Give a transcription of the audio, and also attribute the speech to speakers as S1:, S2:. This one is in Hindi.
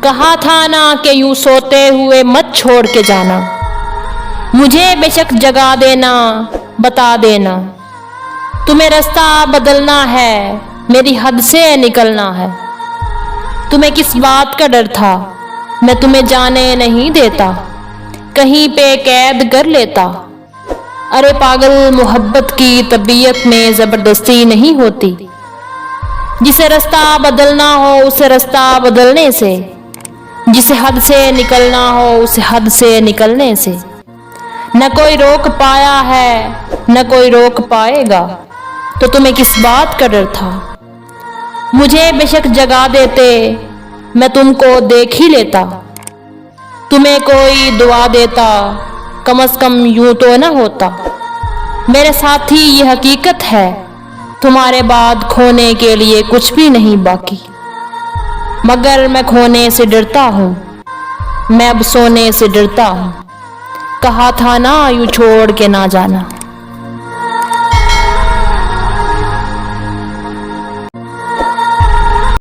S1: कहा था ना कि यूं सोते हुए मत छोड़ के जाना। मुझे बेशक जगा देना, बता देना। तुम्हें रास्ता बदलना है, मेरी हद से निकलना है। तुम्हें किस बात का डर था, मैं तुम्हें जाने नहीं देता, कहीं पे कैद कर लेता। अरे पागल, मोहब्बत की तबीयत में जबरदस्ती नहीं होती। जिसे रास्ता बदलना हो उसे रास्ता बदलने से, जिसे हद से निकलना हो उसे हद से निकलने से। न कोई रोक पाया है, न कोई रोक पाएगा, तो तुम्हें किस बात का डर था। मुझे बेशक जगा देते, मैं तुमको देख ही लेता। तुम्हें कोई दुआ देता, कम से कम यूं तो न होता। मेरे साथी ये हकीकत है, तुम्हारे बाद खोने के लिए कुछ भी नहीं बाकी। मगर मैं खोने से डरता हूँ, मैं अब सोने से डरता हूँ। कहा था ना यूं छोड़ के ना जाना।